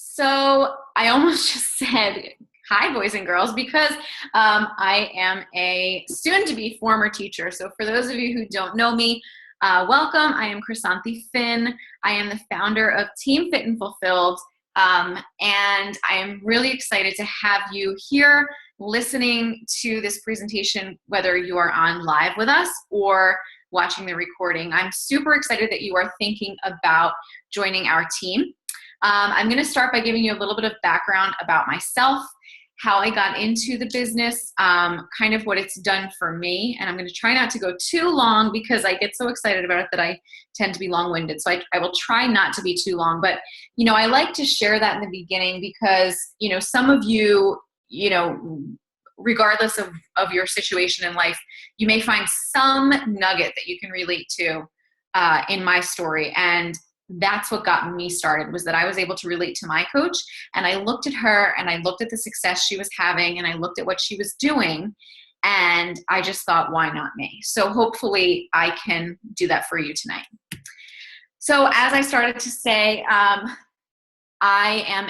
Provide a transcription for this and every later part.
So I almost just said hi, boys and girls, because I am a soon-to-be former teacher. So for those of you who don't know me, welcome. I am Chrysanthi Finn. I am the founder of Team Fit and Fulfilled, and I am really excited to have you here listening to this presentation, whether you are on live with us or watching the recording. I'm super excited that you are thinking about joining our team. I'm going to start by giving you a little bit of background about myself, how I got into the business, kind of what it's done for me. And I'm going to try not to go too long because I get so excited about it that I tend to be long-winded. So I will try not to be too long. But, I like to share that in the beginning because, some of you, regardless of your situation in life, you may find some nugget that you can relate to in my story. And that's what got me started, was that I was able to relate to my coach, and I looked at her and I looked at the success she was having and I looked at what she was doing, and I just thought, why not me? So hopefully I can do that for you tonight. So as I started to say, I am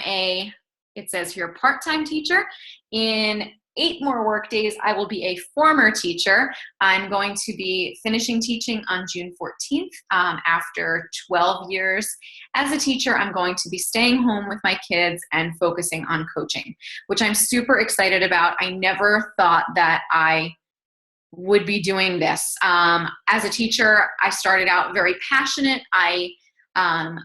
it says here, part-time teacher. In 8 more work days, I will be a former teacher. I'm going to be finishing teaching on June 14th. After 12 years as a teacher, I'm going to be staying home with my kids and focusing on coaching, which I'm super excited about. I never thought that I would be doing this. As a teacher, I started out very passionate. I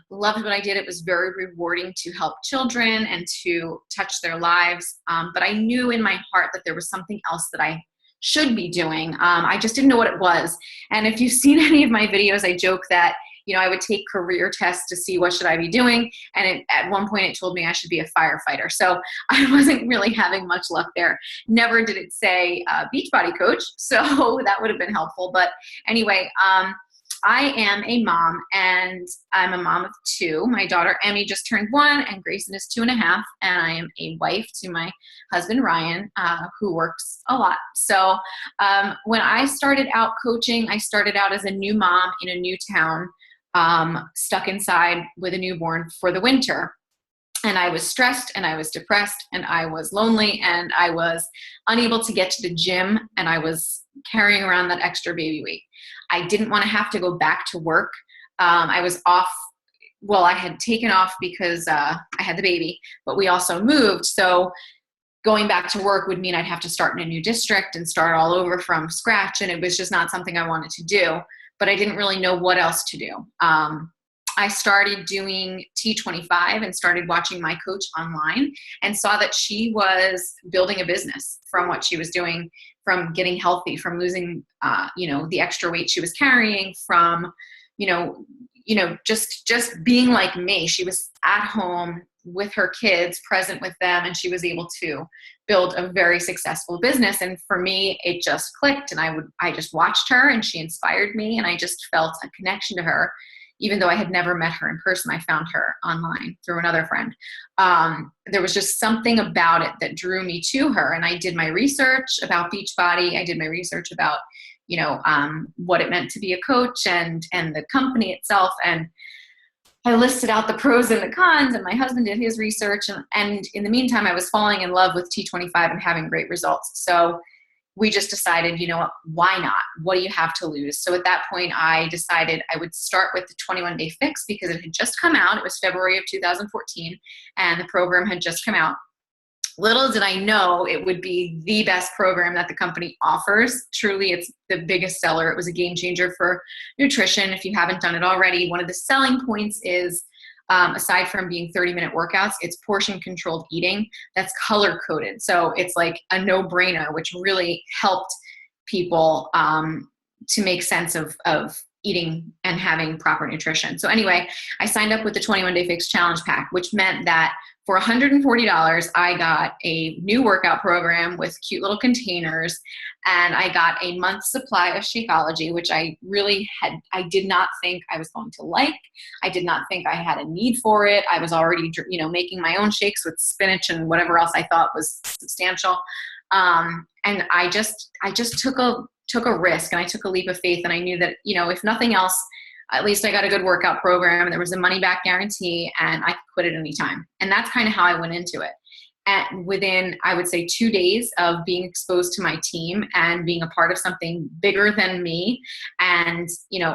loved what I did. It was very rewarding to help children and to touch their lives. But I knew in my heart that there was something else that I should be doing. I just didn't know what it was. And if you've seen any of my videos, I joke that, I would take career tests to see what should I be doing. And at one point it told me I should be a firefighter. So I wasn't really having much luck there. Never did it say beachbody coach. So that would have been helpful. But anyway, I am a mom, and I'm a mom of 2. My daughter Emmy just turned 1, and Grayson is 2.5. And I am a wife to my husband Ryan, who works a lot. So when I started out coaching, I started out as a new mom in a new town, stuck inside with a newborn for the winter. And I was stressed, and I was depressed, and I was lonely, and I was unable to get to the gym, and I was carrying around that extra baby weight. I didn't want to have to go back to work. I was off. Well, I had taken off because I had the baby, but we also moved. So going back to work would mean I'd have to start in a new district and start all over from scratch. And it was just not something I wanted to do, but I didn't really know what else to do. I started doing T25 and started watching my coach online and saw that she was building a business from what she was doing, from getting healthy, from losing, the extra weight she was carrying, from, just being like me. She was at home with her kids, present with them, and she was able to build a very successful business. And for me, it just clicked, and I just watched her, and she inspired me, and I just felt a connection to her. Even though I had never met her in person, I found her online through another friend. There was just something about it that drew me to her. And I did my research about Beachbody. I did my research about, what it meant to be a coach and the company itself. And I listed out the pros and the cons, and my husband did his research. And in the meantime, I was falling in love with T25 and having great results. So we just decided, why not? What do you have to lose? So at that point, I decided I would start with the 21-day fix because it had just come out. It was February of 2014, and the program had just come out. Little did I know it would be the best program that the company offers. Truly, it's the biggest seller. It was a game changer for nutrition. If you haven't done it already, one of the selling points is, aside from being 30-minute workouts, it's portion controlled eating that's color coded. So it's like a no-brainer, which really helped people to make sense of eating and having proper nutrition. So anyway, I signed up with the 21-day fix challenge pack, which meant that for $140, I got a new workout program with cute little containers, and I got a month's supply of Shakeology, which I did not think I was going to like. I did not think I had a need for it. I was already, making my own shakes with spinach and whatever else I thought was substantial. And I just took a risk, and I took a leap of faith, and I knew that, if nothing else, at least I got a good workout program, and there was a money back guarantee, and I could quit at any time. And that's kind of how I went into it. And within, I would say, 2 days of being exposed to my team and being a part of something bigger than me, and,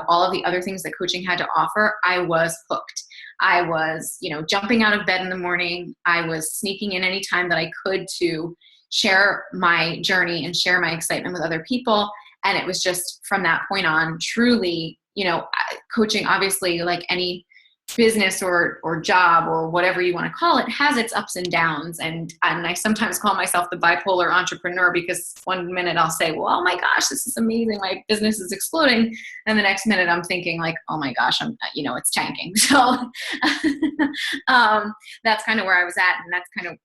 all of the other things that coaching had to offer, I was hooked. I was, jumping out of bed in the morning. I was sneaking in any time that I could to share my journey and share my excitement with other people. And it was just from that point on, truly, coaching, obviously, like any business or job or whatever you want to call it, has its ups and downs. And I sometimes call myself the bipolar entrepreneur, because one minute I'll say, well, oh my gosh, this is amazing, my business is exploding. And the next minute I'm thinking like, oh my gosh, it's tanking. So that's kind of where I was at. And that's kind of,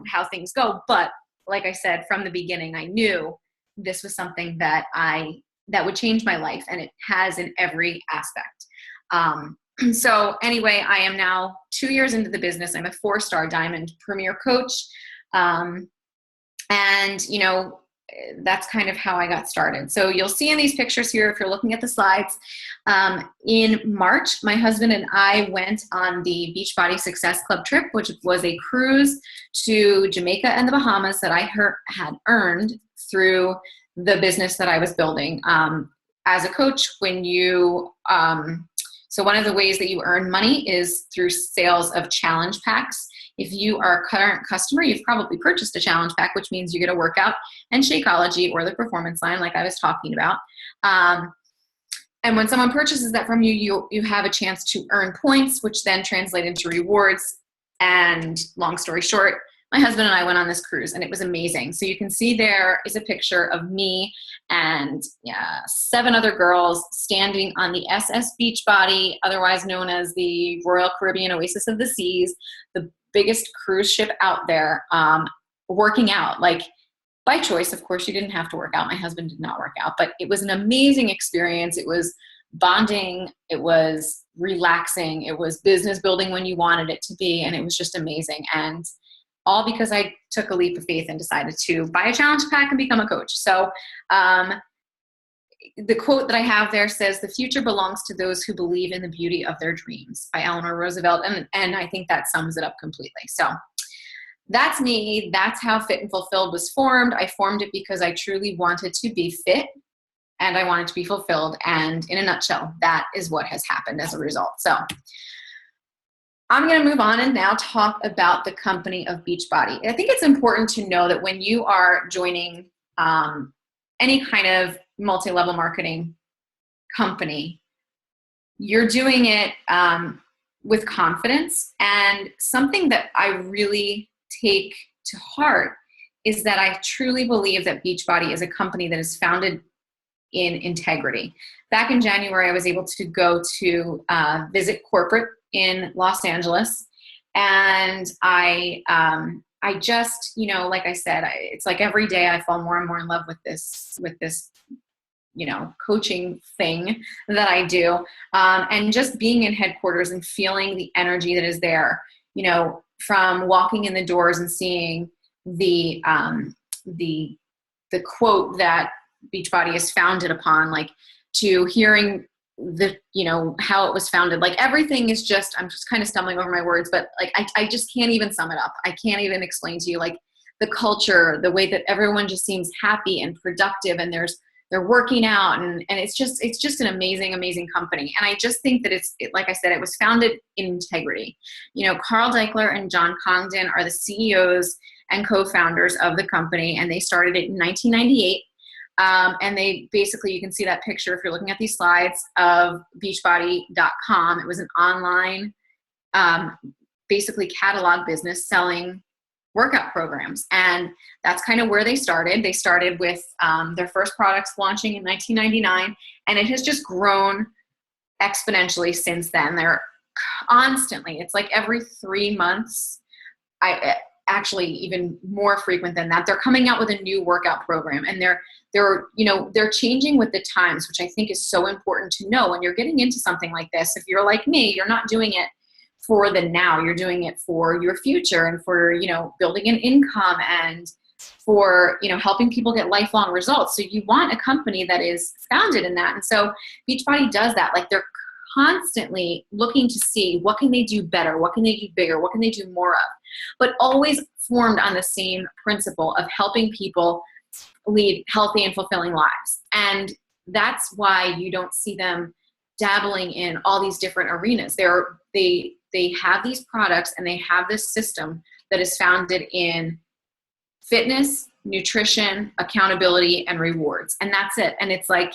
how things go. But like I said, from the beginning, I knew this was something that would change my life, and it has in every aspect. So anyway, I am now 2 years into the business. I'm a 4-star diamond premier coach. And, that's kind of how I got started. So you'll see in these pictures here, if you're looking at the slides, in March, my husband and I went on the Beachbody Success Club trip, which was a cruise to Jamaica and the Bahamas that I had earned through the business that I was building. As a coach, so one of the ways that you earn money is through sales of challenge packs. If you are a current customer, you've probably purchased a challenge pack, which means you get a workout and Shakeology or the performance line, like I was talking about. And when someone purchases that from you, you have a chance to earn points, which then translate into rewards. And long story short, my husband and I went on this cruise, and it was amazing. So you can see there is a picture of me and 7 other girls standing on the SS Beachbody, otherwise known as the Royal Caribbean Oasis of the Seas, the biggest cruise ship out there, working out. Like, by choice, of course, you didn't have to work out. My husband did not work out, but it was an amazing experience. It was bonding. It was relaxing. It was business building when you wanted it to be. And it was just amazing. And all because I took a leap of faith and decided to buy a challenge pack and become a coach. So the quote that I have there says, "The future belongs to those who believe in the beauty of their dreams," by Eleanor Roosevelt. And I think that sums it up completely. So that's me. That's how Fit and Fulfilled was formed. I formed it because I truly wanted to be fit and I wanted to be fulfilled. And in a nutshell, that is what has happened as a result. So I'm going to move on and now talk about the company of Beachbody. I think it's important to know that when you are joining any kind of multi-level marketing company, you're doing it with confidence. And something that I really take to heart is that I truly believe that Beachbody is a company that is founded in integrity. Back in January, I was able to go to visit corporate in Los Angeles. And I just, like I said, it's like every day I fall more and more in love with this, coaching thing that I do. And just being in headquarters and feeling the energy that is there, from walking in the doors and seeing the quote that Beachbody is founded upon, like, to hearing how it was founded. Like, everything is just, I'm just kind of stumbling over my words, but like, I just can't even sum it up. I can't even explain to you, like, the culture, the way that everyone just seems happy and productive, and they're working out, and it's just an amazing, amazing company. And I just think that like I said, it was founded in integrity. Carl Deichler and John Congdon are the CEOs and co-founders of the company, and they started it in 1998. And they basically, you can see that picture if you're looking at these slides, of beachbody.com. It was an online, basically catalog business selling workout programs. And that's kind of where they started. They started with their first products launching in 1999, and it has just grown exponentially since then. They're constantly, it's like every 3 months, actually even more frequent than that, they're coming out with a new workout program, and they're changing with the times, which I think is so important to know when you're getting into something like this. If you're like me, you're not doing it for the now, you're doing it for your future and for, building an income and for, helping people get lifelong results. So you want a company that is founded in that. And so Beachbody does that. Like, they're constantly looking to see what can they do better, what can they do bigger, what can they do more of, but always formed on the same principle of helping people lead healthy and fulfilling lives. And that's why you don't see them dabbling in all these different arenas. They have these products and they have this system that is founded in fitness, nutrition, accountability, and rewards. And that's it. And it's like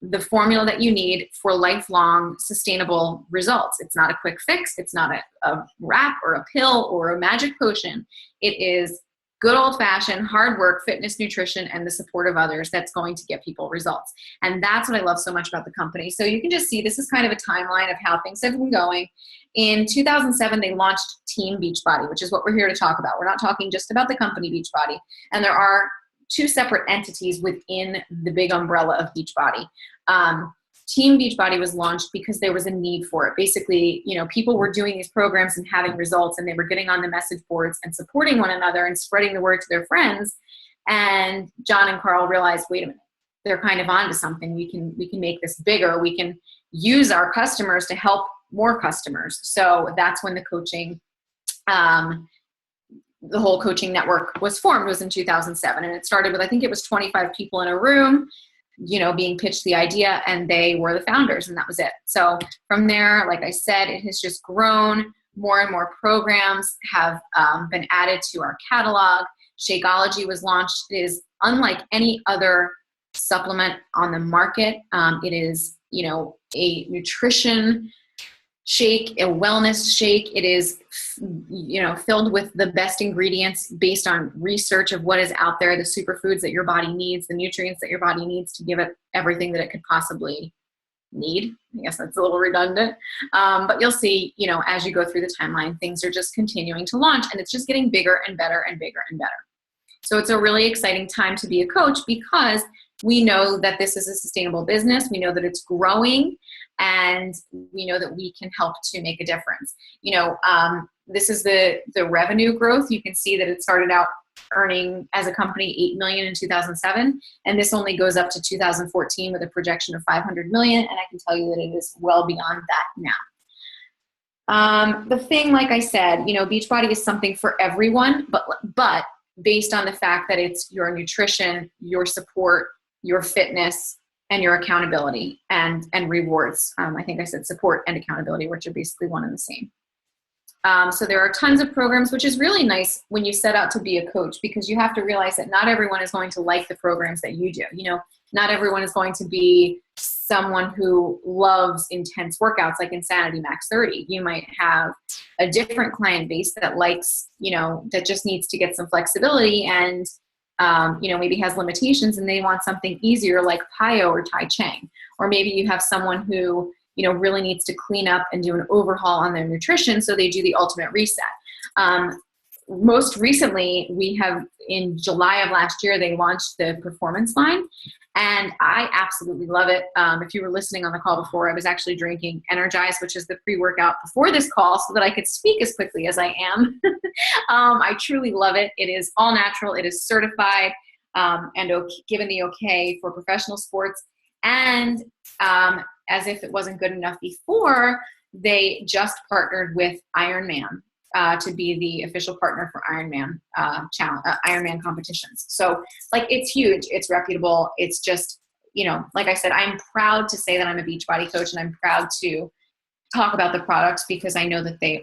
the formula that you need for lifelong sustainable results. It's not a quick fix. It's not a wrap or a pill or a magic potion. It is good old-fashioned hard work, fitness, nutrition, and the support of others that's going to get people results. And that's what I love so much about the company. So you can just see this is kind of a timeline of how things have been going. In 2007, they launched Team Beachbody, which is what we're here to talk about. We're not talking just about the company Beachbody. And there are two separate entities within the big umbrella of Beachbody. Team Beachbody was launched because there was a need for it. Basically, people were doing these programs and having results, and they were getting on the message boards and supporting one another and spreading the word to their friends. And John and Carl realized, wait a minute, they're kind of onto something. We can make this bigger. We can use our customers to help more customers. So that's when the whole coaching network was formed, was in 2007. And it started with, I think it was 25 people in a room, being pitched the idea, and they were the founders, and that was it. So from there, like I said, it has just grown. More and more programs have been added to our catalog. Shakeology was launched. It is unlike any other supplement on the market. It is, a nutrition shake, a wellness shake. It is, filled with the best ingredients based on research of what is out there, the superfoods that your body needs, the nutrients that your body needs to give it everything that it could possibly need. I guess that's a little redundant. But you'll see, as you go through the timeline, things are just continuing to launch, and it's just getting bigger and better and bigger and better. So it's a really exciting time to be a coach, because we know that this is a sustainable business. We know that it's growing, and we know that we can help to make a difference. This is the revenue growth. You can see that it started out earning as a company $8 million in 2007, and this only goes up to 2014 with a projection of $500 million. And I can tell you that it is well beyond that now. The thing, like I said, Beachbody is something for everyone, but based on the fact that it's your nutrition, your support, your fitness, and your accountability and rewards. I think I said support and accountability, which are basically one and the same. So there are tons of programs, which is really nice when you set out to be a coach, because you have to realize that not everyone is going to like the programs that you do. Not everyone is going to be someone who loves intense workouts like Insanity Max 30. You might have a different client base that likes, that just needs to get some flexibility and, maybe has limitations, and they want something easier like Pio or Tai Chang. Or maybe you have someone who, really needs to clean up and do an overhaul on their nutrition, so they do the ultimate reset. Most recently, in July of last year, they launched the performance line, and I absolutely love it. If you were listening on the call before, I was actually drinking Energize, which is the pre-workout before this call, so that I could speak as quickly as I am. I truly love it. It is all natural. It is certified and given the okay for professional sports. And as if it wasn't good enough before, they just partnered with Ironman to be the official partner for Ironman Ironman competitions. So it's huge. It's reputable. It's just, like I said, I'm proud to say that I'm a Beachbody coach, and I'm proud to talk about the products because I know that they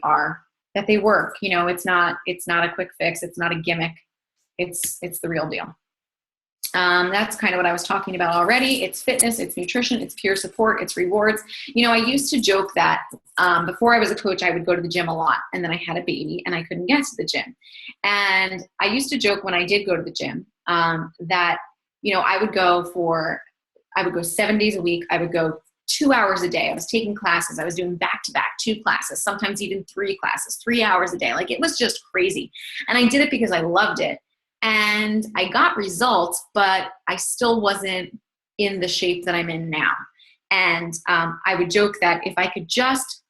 work. It's not a quick fix. It's not a gimmick. It's the real deal. That's kind of what I was talking about already. It's fitness, it's nutrition, it's peer support, it's rewards. I used to joke that before I was a coach, I would go to the gym a lot, and then I had a baby and I couldn't get to the gym. And I used to joke when I did go to the gym that, I would go 7 days a week. I would go 2 hours a day. I was taking classes. I was doing back-to-back 2 classes, sometimes even 3 classes, 3 hours a day. It was just crazy. And I did it because I loved it. And I got results, but I still wasn't in the shape that I'm in now. And I would joke that if I could just,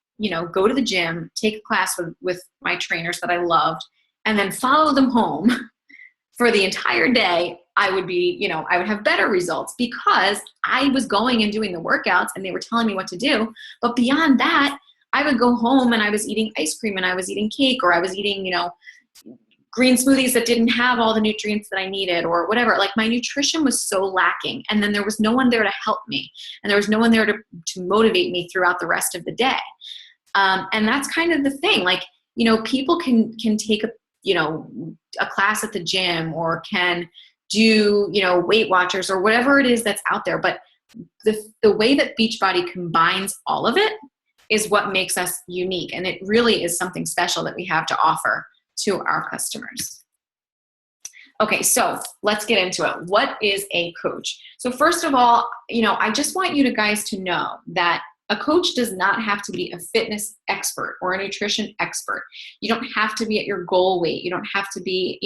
go to the gym, take a class with my trainers that I loved, and then follow them home, for the entire day, I would be, I would have better results because I was going and doing the workouts and they were telling me what to do. But beyond that, I would go home and I was eating ice cream and I was eating cake, or I was eating, green smoothies that didn't have all the nutrients that I needed or whatever. Like, my nutrition was so lacking. And then there was no one there to help me. And there was no one there to motivate me throughout the rest of the day. And that's kind of the thing. Like, people can take a class at the gym, or can do, Weight Watchers or whatever it is that's out there. But the way that Beachbody combines all of it is what makes us unique. And it really is something special that we have to offer to our customers. Okay, so let's get into it. What is a coach? So first of all, I just want you guys to know that a coach does not have to be a fitness expert or a nutrition expert. You don't have to be at your goal weight. You don't have to be,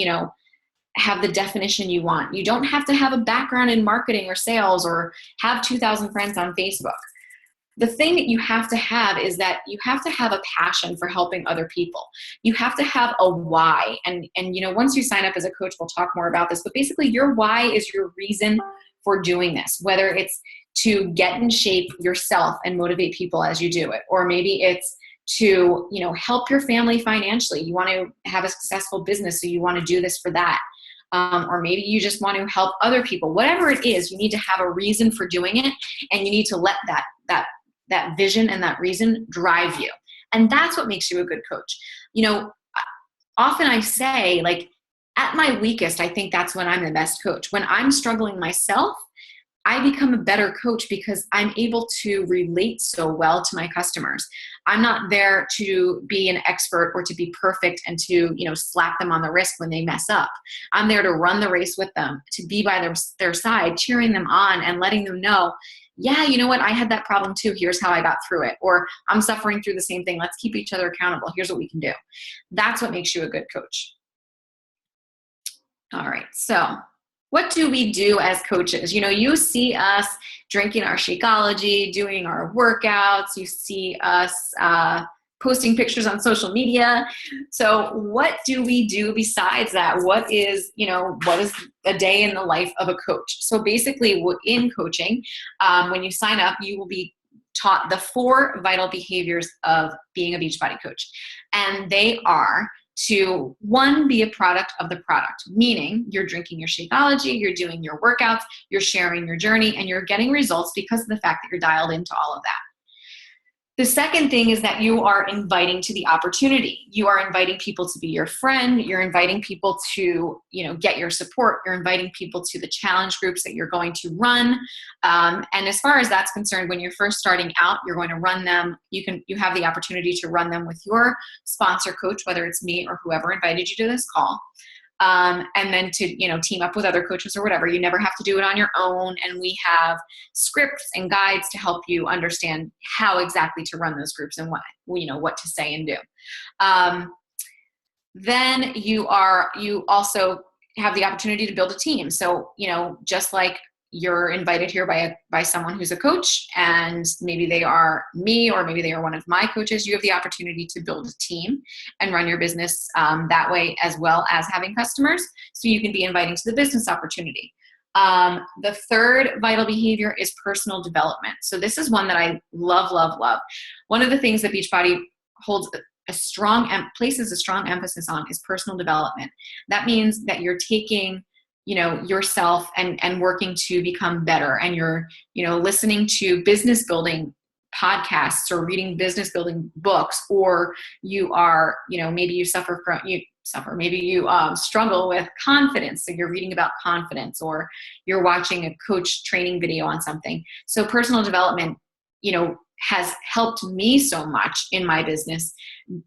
have the definition you want. You don't have to have a background in marketing or sales or have 2,000 friends on Facebook. The thing that you have to have is that you have to have a passion for helping other people. You have to have a why. And once you sign up as a coach, we'll talk more about this, but basically your why is your reason for doing this, whether it's to get in shape yourself and motivate people as you do it, or maybe it's to, help your family financially. You want to have a successful business, so you want to do this for that. Or maybe you just want to help other people. Whatever it is, you need to have a reason for doing it, and you need to let that vision and that reason drive you. And that's what makes you a good coach. Often I say, like, at my weakest, I think that's when I'm the best coach. When I'm struggling myself, I become a better coach because I'm able to relate so well to my customers. I'm not there to be an expert or to be perfect and to, slap them on the wrist when they mess up. I'm there to run the race with them, to be by their side, cheering them on and letting them know, yeah, you know what? I had that problem too. Here's how I got through it. Or I'm suffering through the same thing. Let's keep each other accountable. Here's what we can do. That's what makes you a good coach. All right. So what do we do as coaches? You see us drinking our Shakeology, doing our workouts. You see us posting pictures on social media. So what do we do besides that? What is a day in the life of a coach? So basically, in coaching, when you sign up, you will be taught the 4 vital behaviors of being a Beachbody coach. And they are to, 1, be a product of the product, meaning you're drinking your Shakeology, you're doing your workouts, you're sharing your journey, and you're getting results because of the fact that you're dialed into all of that. The second thing is that you are inviting to the opportunity. You are inviting people to be your friend. You're inviting people to, get your support. You're inviting people to the challenge groups that you're going to run. And as far as that's concerned, when you're first starting out, you're going to run them. You have the opportunity to run them with your sponsor coach, whether it's me or whoever invited you to this call. And then to, team up with other coaches or whatever. You never have to do it on your own. And we have scripts and guides to help you understand how exactly to run those groups and what to say and do. Then you also have the opportunity to build a team. So, just like you're invited here by someone who's a coach, and maybe they are me, or maybe they are one of my coaches, you have the opportunity to build a team and run your business that way, as well as having customers. So you can be inviting to the business opportunity. The third vital behavior is personal development. So this is one that I love, love, love. One of the things that Beachbody places a strong emphasis on is personal development. That means that you're taking yourself and working to become better, and you're, listening to business building podcasts or reading business building books, or you are, maybe you struggle with confidence. So you're reading about confidence, or you're watching a coach training video on something. So personal development, has helped me so much in my business,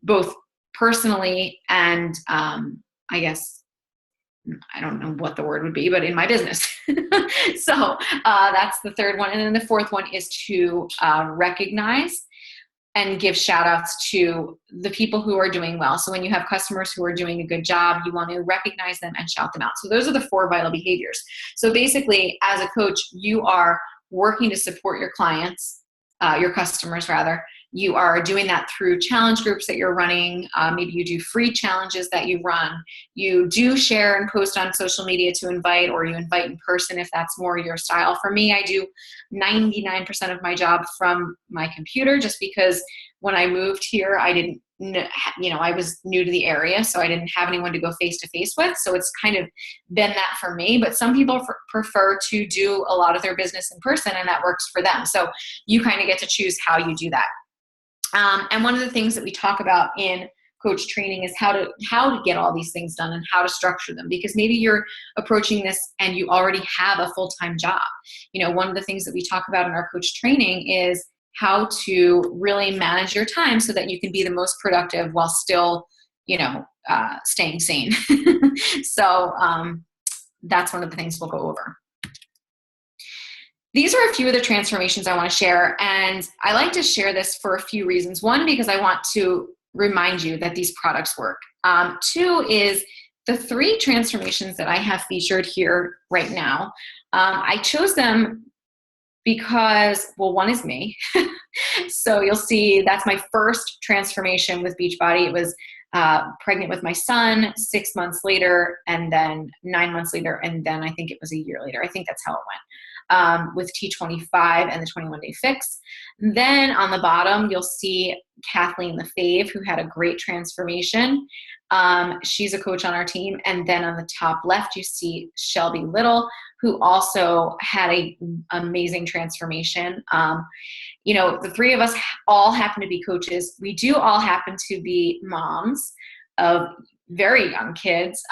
both personally and, I guess, I don't know what the word would be, but in my business. So that's the third one. And then the fourth one is to recognize and give shout outs to the people who are doing well. So when you have customers who are doing a good job, you want to recognize them and shout them out. So those are the 4 vital behaviors. So basically, as a coach, you are working to support your clients, your customers rather, you are doing that through challenge groups that you're running. Maybe you do free challenges that you run. You do share and post on social media to invite, or you invite in person if that's more your style. For me, I do 99% of my job from my computer, just because when I moved here, I didn't, I was new to the area, so I didn't have anyone to go face to face with. So it's kind of been that for me, but some people prefer to do a lot of their business in person, and that works for them. So you kind of get to choose how you do that. And one of the things that we talk about in coach training is how to get all these things done and how to structure them, because maybe you're approaching this and you already have a full-time job. One of the things that we talk about in our coach training is how to really manage your time so that you can be the most productive while still, staying sane. So that's one of the things we'll go over. These are a few of the transformations I want to share, and I like to share this for a few reasons. One, because I want to remind you that these products work. Two is the 3 transformations that I have featured here right now. I chose them because, well, one is me. So you'll see that's my first transformation with Beachbody. It was pregnant with my son, 6 months later, and then 9 months later, and then I think it was a year later. I think that's how it went, with T25 and the 21-day fix. Then on the bottom, you'll see Kathleen the Fave, who had a great transformation. She's a coach on our team. And then on the top left, you see Shelby Little, who also had an amazing transformation. The 3 of us all happen to be coaches. We do all happen to be moms of very young kids,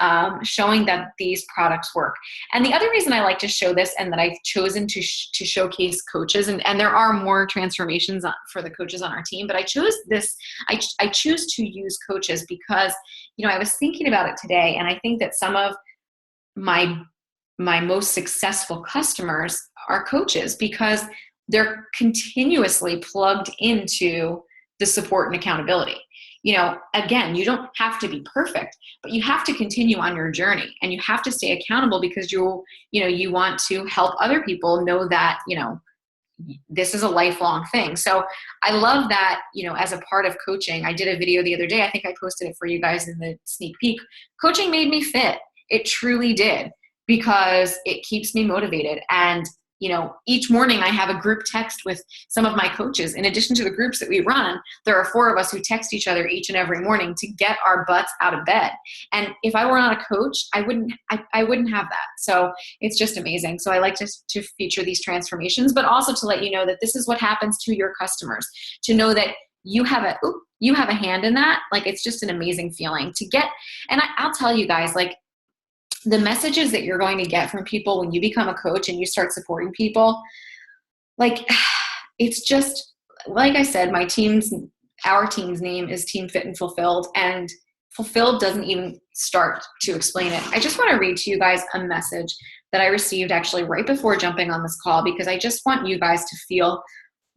showing that these products work. And the other reason I like to show this, and that I've chosen to showcase coaches, and there are more transformations for the coaches on our team, but I chose this. I choose to use coaches because, I was thinking about it today, and I think that some of my most successful customers are coaches, because they're continuously plugged into the support and accountability. Again, you don't have to be perfect, but you have to continue on your journey, and you have to stay accountable, because you want to help other people know that, this is a lifelong thing. So I love that, as a part of coaching, I did a video the other day. I think I posted it for you guys in the sneak peek. Coaching made me fit. It truly did, because it keeps me motivated. And each morning I have a group text with some of my coaches. In addition to the groups that we run, there are 4 of us who text each other each and every morning to get our butts out of bed. And if I were not a coach, I wouldn't have that. So it's just amazing. So I like to feature these transformations, but also to let you know that this is what happens to your customers, to know that you have a hand in that. Like, it's just an amazing feeling to get. And I'll tell you guys, like, the messages that you're going to get from people when you become a coach and you start supporting people, like, it's just, like I said, our team's name is Team Fit and Fulfilled, and fulfilled doesn't even start to explain it. I just want to read to you guys a message that I received actually right before jumping on this call, because I just want you guys to feel,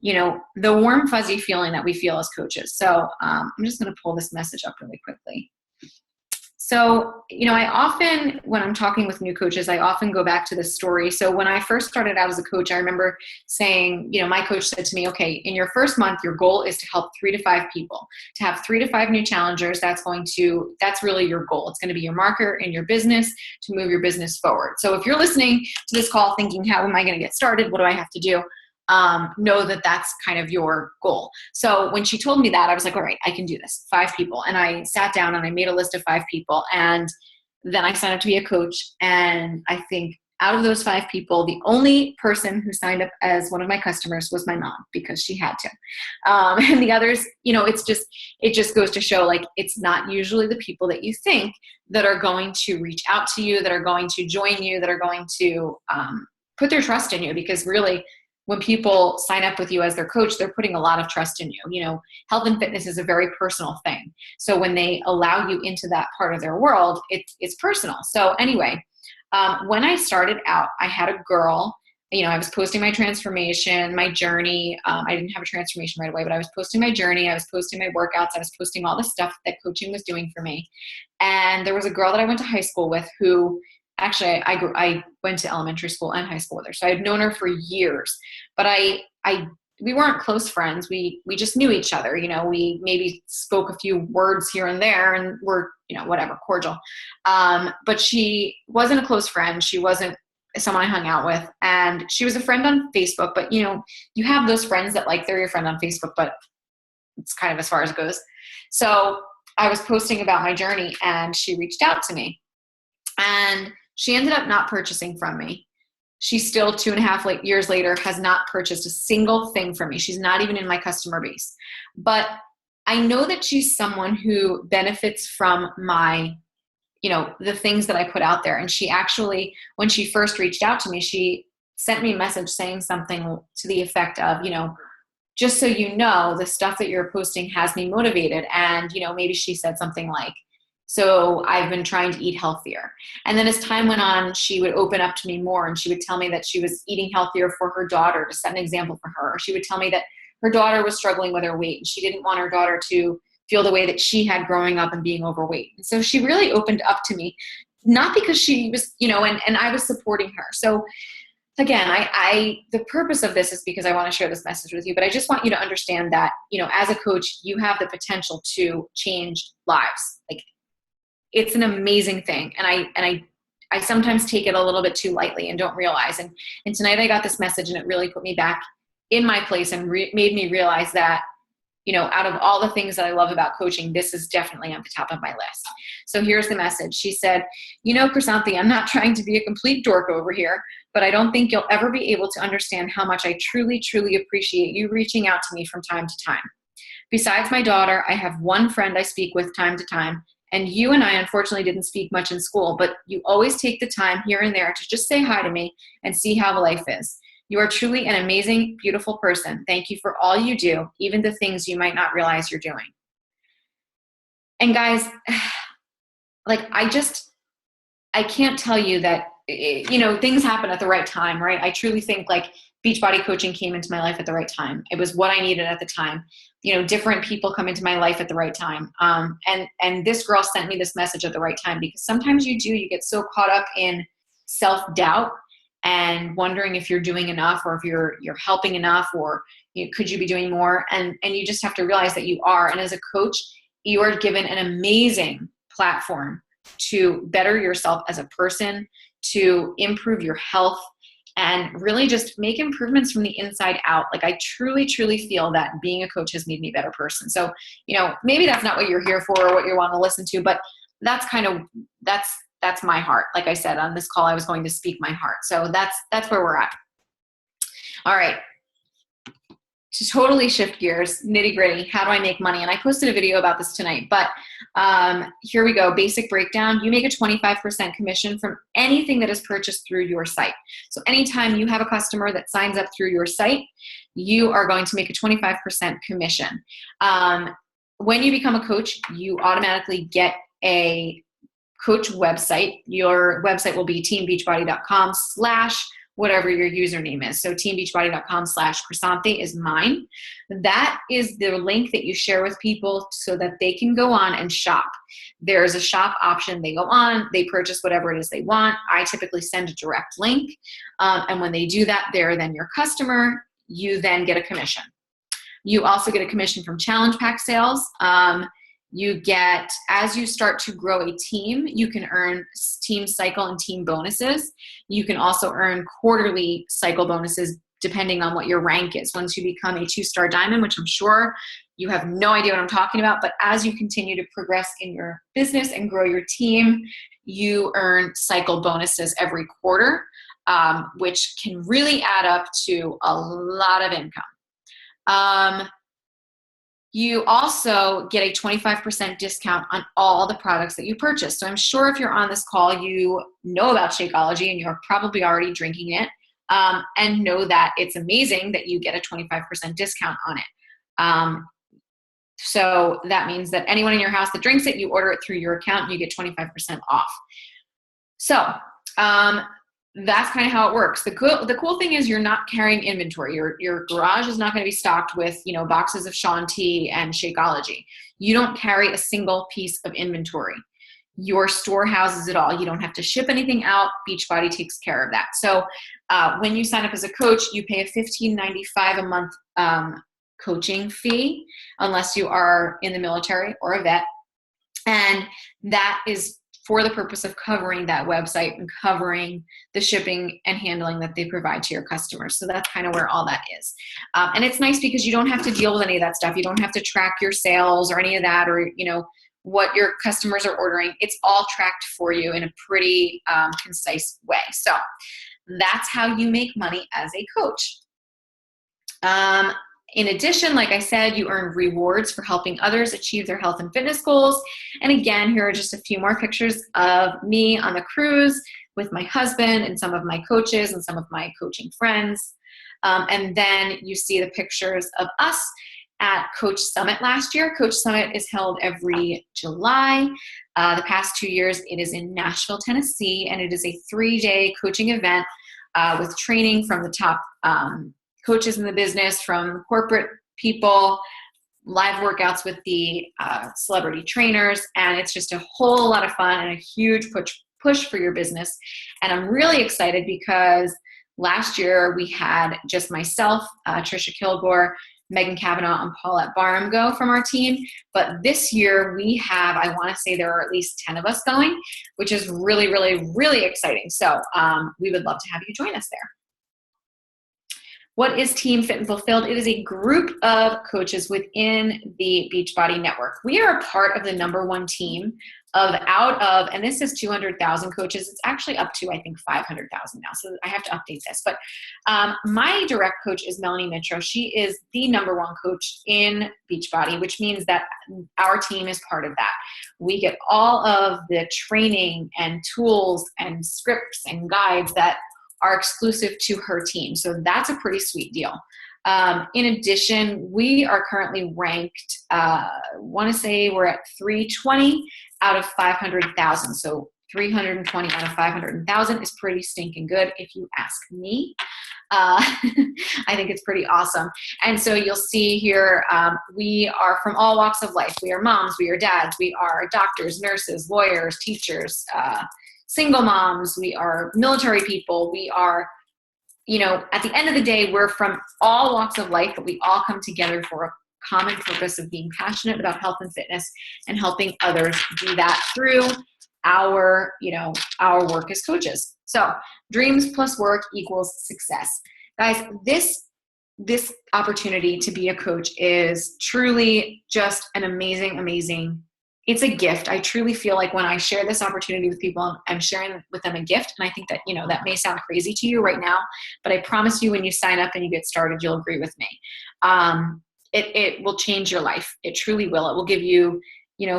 the warm, fuzzy feeling that we feel as coaches. So I'm just going to pull this message up really quickly. So, I often, when I'm talking with new coaches, I often go back to this story. So when I first started out as a coach, I remember saying, my coach said to me, okay, in your first month, your goal is to help 3 to 5 people, to have 3 to 5 new challengers. That's really your goal. It's going to be your marker in your business to move your business forward. So if you're listening to this call thinking, how am I going to get started? What do I have to do? Know that that's kind of your goal. So when she told me that, I was like, all right, I can do this. 5 people. And I sat down and I made a list of 5 people. And then I signed up to be a coach. And I think out of those 5 people, the only person who signed up as one of my customers was my mom, because she had to. And the others, it just goes to show, like, it's not usually the people that you think that are going to reach out to you, that are going to join you, that are going to put their trust in you, because really, when people sign up with you as their coach, they're putting a lot of trust in you. Health and fitness is a very personal thing. So when they allow you into that part of their world, it's personal. So anyway, when I started out, I had a girl, I was posting my transformation, my journey. I didn't have a transformation right away, but I was posting my journey. I was posting my workouts. I was posting all the stuff that coaching was doing for me. And there was a girl that I went to high school with who, actually, I went to elementary school and high school with her. So I've known her for years, but I we weren't close friends. We just knew each other. You know, we maybe spoke a few words here and there and were, you know, whatever, cordial. But she wasn't a close friend. She wasn't someone I hung out with. And she was a friend on Facebook. But, you know, you have those friends that like they're your friend on Facebook, but it's kind of as far as it goes. So I was posting about my journey and she reached out to me. And she ended up not purchasing from me. She still 2.5 years later has not purchased a single thing from me. She's not even in my customer base. But I know that she's someone who benefits from my, you know, the things that I put out there. And she actually, when she first reached out to me, she sent me a message saying something to the effect of, you know, just so you know, the stuff that you're posting has me motivated. And, you know, maybe she said something like, so I've been trying to eat healthier. And then as time went on, she would open up to me more and she would tell me that she was eating healthier for her daughter to set an example for her. Or she would tell me that her daughter was struggling with her weight and she didn't want her daughter to feel the way that she had growing up and being overweight. And so she really opened up to me, not because she was, you know, and I was supporting her. So again, the purpose of this is because I want to share this message with you, but I just want you to understand that, you know, as a coach, you have the potential to change lives. Like, it's an amazing thing. And I sometimes take it a little bit too lightly and don't realize. And tonight I got this message and it really put me back in my place and made me realize that, you know, out of all the things that I love about coaching, this is definitely on the top of my list. So here's the message. She said, you know, Chrysanthi, I'm not trying to be a complete dork over here, but I don't think you'll ever be able to understand how much I truly, truly appreciate you reaching out to me from time to time. Besides my daughter, I have one friend I speak with time to time. And you and I unfortunately didn't speak much in school, but you always take the time here and there to just say hi to me and see how life is. You are truly an amazing, beautiful person. Thank you for all you do, even the things you might not realize you're doing. And guys, like I can't tell you that, you know, things happen at the right time, right? I truly think like Beachbody coaching came into my life at the right time. It was what I needed at the time. You know, different people come into my life at the right time. And this girl sent me this message at the right time because sometimes you get so caught up in self-doubt and wondering if you're doing enough or if you're helping enough or could you be doing more? And you just have to realize that you are. And as a coach, you are given an amazing platform to better yourself as a person, to improve your health, and really just make improvements from the inside out. Like I truly, truly feel that being a coach has made me a better person. So, you know, maybe that's not what you're here for or what you want to listen to, but that's my heart. Like I said, on this call, I was going to speak my heart. So that's where we're at. All right. To totally shift gears, nitty gritty, how do I make money? And I posted a video about this tonight, but here we go. Basic breakdown. You make a 25% commission from anything that is purchased through your site. So anytime you have a customer that signs up through your site, you are going to make a 25% commission. When you become a coach, you automatically get a coach website. Your website will be teambeachbody.com/ whatever your username is. So teambeachbody.com/Chrysanthi is mine. That is the link that you share with people so that they can go on and shop. There's a shop option. They go on, they purchase whatever it is they want. I typically send a direct link. And when they do that, they're then your customer. You then get a commission. You also get a commission from challenge pack sales. You get, as you start to grow a team, you can earn team cycle and team bonuses. You can also earn quarterly cycle bonuses depending on what your rank is. Once you become a 2-star diamond, which I'm sure you have no idea what I'm talking about, but as you continue to progress in your business and grow your team, you earn cycle bonuses every quarter, which can really add up to a lot of income. You also get a 25% discount on all the products that you purchase. So I'm sure if you're on this call, you know about Shakeology and you're probably already drinking it, and know that it's amazing that you get a 25% discount on it. So that means that anyone in your house that drinks it, you order it through your account and you get 25% off. So that's kind of how it works. The cool thing is you're not carrying inventory. Your garage is not going to be stocked with, you know, boxes of Shaun Tea and Shakeology. You don't carry a single piece of inventory. your store houses it all. You don't have to ship anything out. Beachbody takes care of that. So when you sign up as a coach, you pay a $15.95 a month coaching fee, unless you are in the military or a vet. And that is for the purpose of covering that website and covering the shipping and handling that they provide to your customers. So that's kind of where all that is. And it's nice because you don't have to deal with any of that stuff. You don't have to track your sales or any of that, or, what your customers are ordering. It's all tracked for you in a pretty concise way. So that's how you make money as a coach. In addition, like I said, you earn rewards for helping others achieve their health and fitness goals. And again, here are just a few more pictures of me on the cruise with my husband and some of my coaches and some of my coaching friends. And then you see the pictures of us at Coach Summit last year. Coach Summit is held every July. The past 2 years, it is in Nashville, Tennessee, and it is a 3-day coaching event with training from the top coaches in the business, from corporate people, live workouts with the celebrity trainers, and it's just a whole lot of fun and a huge push for your business. And I'm really excited because last year we had just myself, Trisha Kilgore, Megan Kavanaugh, and Paulette Barham go from our team. But this year we have, I want to say there are at least 10 of us going, which is really, really, really exciting. So we would love to have you join us there. What is Team Fit and Fulfilled? It is a group of coaches within the Beachbody Network. We are a part of the #1 team and this is 200,000 coaches. It's actually up to, I think, 500,000 now. So I have to update this. But my direct coach is Melanie Mitro. She is the #1 coach in Beachbody, which means that our team is part of that. We get all of the training and tools and scripts and guides that are exclusive to her team. So that's a pretty sweet deal. In addition, we are currently ranked, want to say we're at 320 out of 500,000. So 320 out of 500,000 is pretty stinking good if you ask me. I think it's pretty awesome. And so you'll see here, we are from all walks of life. We are moms, we are dads, we are doctors, nurses, lawyers, teachers, single moms, we are military people, we are, at the end of the day, we're from all walks of life, but we all come together for a common purpose of being passionate about health and fitness and helping others do that through our work as coaches. So dreams plus work equals success. Guys, this opportunity to be a coach is truly just an amazing, it's a gift. I truly feel like when I share this opportunity with people, I'm sharing with them a gift. And I think that, that may sound crazy to you right now, but I promise you when you sign up and you get started, you'll agree with me. It will change your life. It truly will. It will give you,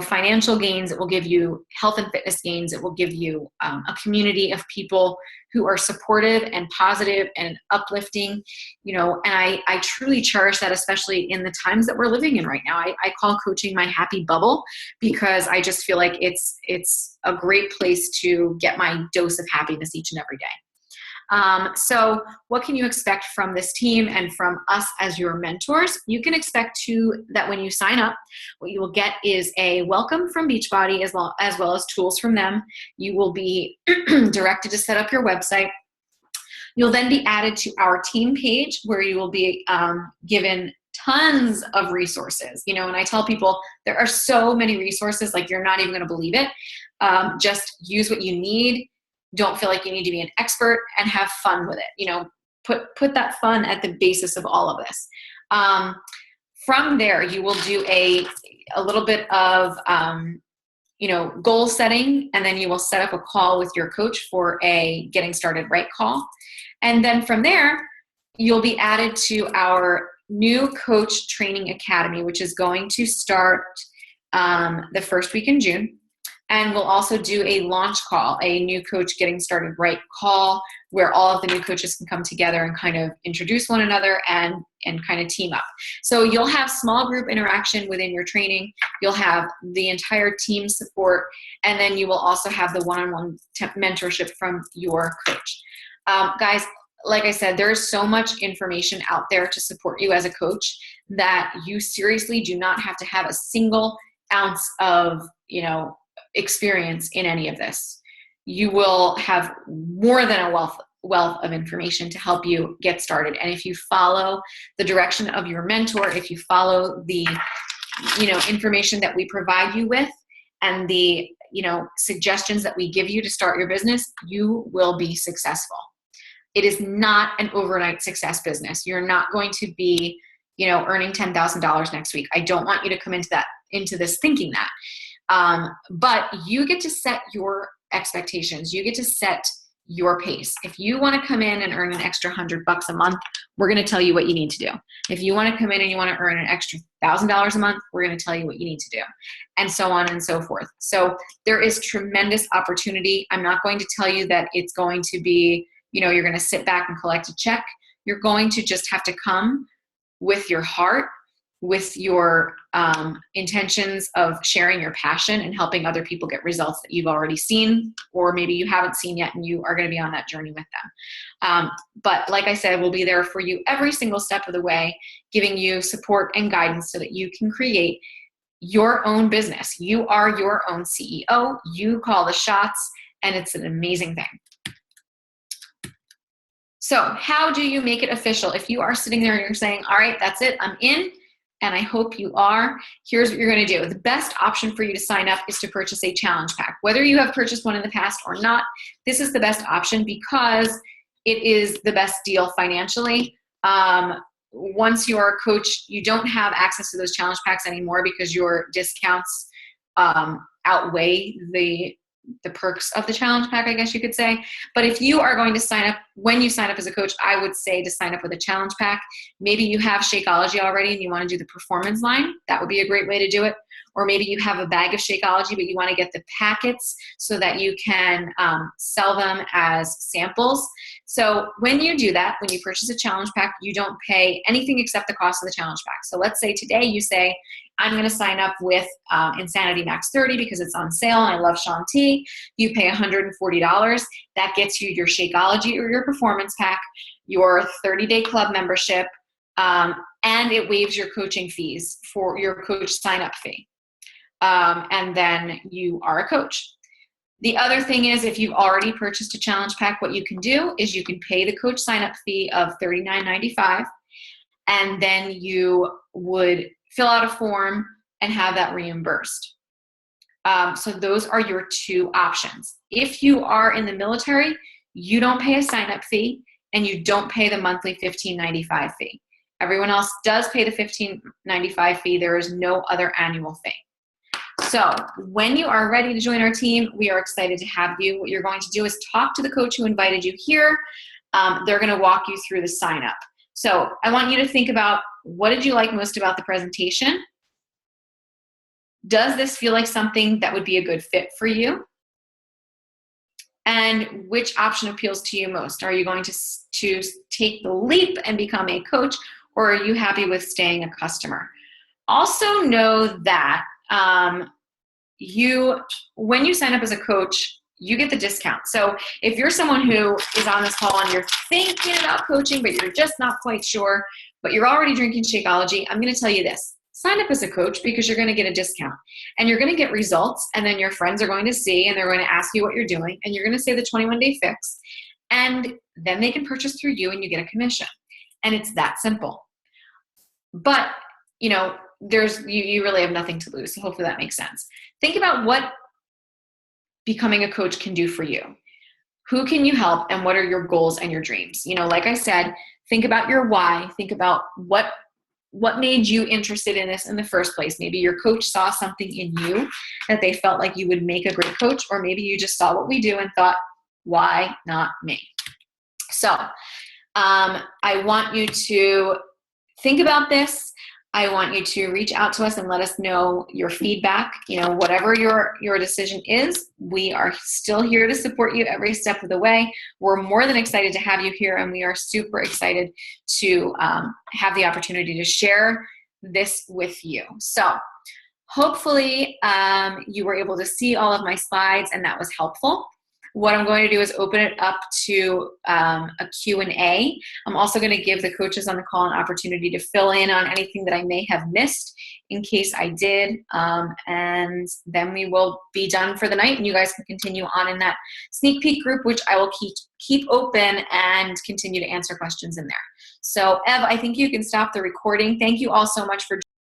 financial gains. It will give you health and fitness gains. It will give you a community of people who are supportive and positive and uplifting, and I truly cherish that, especially in the times that we're living in right now. I call coaching my happy bubble because I just feel like it's a great place to get my dose of happiness each and every day. So what can you expect from this team and from us as your mentors? You can expect that when you sign up, what you will get is a welcome from Beachbody as well as tools from them. You will be directed to set up your website. You'll then be added to our team page where you will be given tons of resources. And I tell people there are so many resources, like you're not even going to believe it. Just use what you need. Don't feel like you need to be an expert, and have fun with it. Put that fun at the basis of all of this. From there, you will do a little bit of, goal setting, and then you will set up a call with your coach for a getting started right call. And then from there, you'll be added to our new coach training academy, which is going to start the first week in June. And we'll also do a launch call, a new coach getting started right call, where all of the new coaches can come together and kind of introduce one another and kind of team up. So you'll have small group interaction within your training. You'll have the entire team support, and then you will also have the one-on-one mentorship from your coach. Guys, like I said, there is so much information out there to support you as a coach that you seriously do not have to have a single ounce of, experience in any of this. You will have more than a wealth of information to help you get started. And if you follow the direction of your mentor, if you follow the, information that we provide you with and the, suggestions that we give you to start your business, you will be successful. It is not an overnight success business. You're not going to be, earning $10,000 next week. I don't want you to come into this thinking that. But you get to set your expectations. You get to set your pace. If you want to come in and earn an extra $100 a month, we're going to tell you what you need to do. If you want to come in and you want to earn an extra $1,000 a month, we're going to tell you what you need to do, and so on and so forth. So there is tremendous opportunity. I'm not going to tell you that it's going to be, you're going to sit back and collect a check. You're going to just have to come with your heart, with your intentions of sharing your passion and helping other people get results that you've already seen, or maybe you haven't seen yet and you are going to be on that journey with them. But like I said, we'll be there for you every single step of the way, giving you support and guidance so that you can create your own business. You are your own CEO. You call the shots, and it's an amazing thing. So how do you make it official? If you are sitting there and you're saying, all right, that's it, I'm in, and I hope you are, here's what you're going to do. The best option for you to sign up is to purchase a challenge pack. Whether you have purchased one in the past or not, this is the best option because it is the best deal financially. Once you are a coach, you don't have access to those challenge packs anymore because your discounts outweigh the perks of the challenge pack, I guess you could say. But if you are going to sign up, when you sign up as a coach, I would say to sign up with a challenge pack. Maybe you have Shakeology already and you want to do the performance line. That would be a great way to do it. Or maybe you have a bag of Shakeology, but you want to get the packets so that you can sell them as samples. So when you do that, when you purchase a challenge pack, you don't pay anything except the cost of the challenge pack. So let's say today you say, I'm going to sign up with Insanity Max 30 because it's on sale and I love Shaun T. You pay $140. That gets you your Shakeology or your performance pack, your 30-day club membership, and it waives your coaching fees for your coach sign-up fee. And then you are a coach. The other thing is, if you've already purchased a challenge pack, what you can do is you can pay the coach sign-up fee of $39.95, and then you would fill out a form and have that reimbursed. So those are your two options. If you are in the military, you don't pay a sign-up fee and you don't pay the monthly $15.95 fee. Everyone else does pay the $15.95 fee. There is no other annual fee. So when you are ready to join our team, we are excited to have you. What you're going to do is talk to the coach who invited you here. They're going to walk you through the sign-up. So I want you to think about, what did you like most about the presentation? Does this feel like something that would be a good fit for you? And which option appeals to you most? Are you going to take the leap and become a coach, or are you happy with staying a customer? Also know that when you sign up as a coach, you get the discount. So if you're someone who is on this call and you're thinking about coaching, but you're just not quite sure, but you're already drinking Shakeology, I'm going to tell you this. Sign up as a coach because you're going to get a discount and you're going to get results, and then your friends are going to see and they're going to ask you what you're doing, and you're going to say the 21-day fix, and then they can purchase through you and you get a commission. And it's that simple. But, you really have nothing to lose. So hopefully that makes sense. Think about what becoming a coach can do for you. Who can you help, and what are your goals and your dreams? Like I said, think about your why. Think about what made you interested in this in the first place. Maybe your coach saw something in you that they felt like you would make a great coach, or maybe you just saw what we do and thought, why not me? So I want you to think about this. I want you to reach out to us and let us know your feedback. Whatever your decision is, we are still here to support you every step of the way. We're more than excited to have you here, and we are super excited to have the opportunity to share this with you. So hopefully you were able to see all of my slides and that was helpful. what I'm going to do is open it up to a Q&A. I'm also going to give the coaches on the call an opportunity to fill in on anything that I may have missed in case I did. And then we will be done for the night, and you guys can continue on in that sneak peek group, which I will keep open and continue to answer questions in there. So Ev, I think you can stop the recording. Thank you all so much for